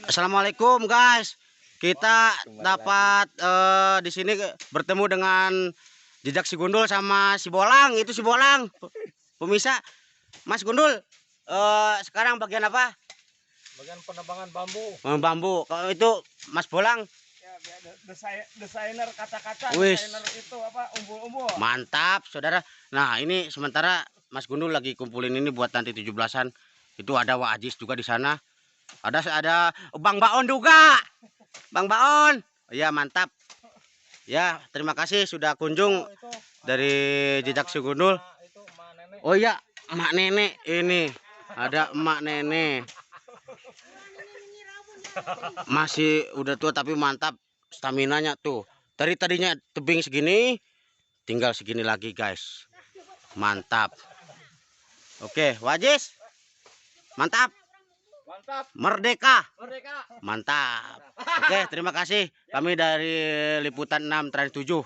Assalamualaikum guys. Kita dapat di sini bertemu dengan Jejak si Gundul sama si Bolang. Itu si Bolang. Pemirsa, Mas Gundul sekarang bagian apa? Bagian penebangan bambu. Bambu. Kalau itu Mas Bolang. Ya, desainer kata-kata, Wis. desainer itu apa, umbul-umbul. Mantap, saudara. Nah, ini sementara Mas Gundul lagi kumpulin ini buat nanti 17-an. Itu ada Wak Ajis juga di sana. Ada Bang Baon juga. Bang Baon. Iya, mantap. Ya, terima kasih sudah kunjung dari Jejak si Gundul. Itu emak nenek. Oh iya, emak nenek ini. Ada emak nenek. Masih udah tua tapi mantap staminanya tuh. Dari tadinya tebing segini, tinggal segini lagi, guys. Mantap. Oke, Wajis. Mantap. Mantap. Merdeka. Merdeka. Mantap. Oke, terima kasih. Kami dari Liputan 6 Trans 7.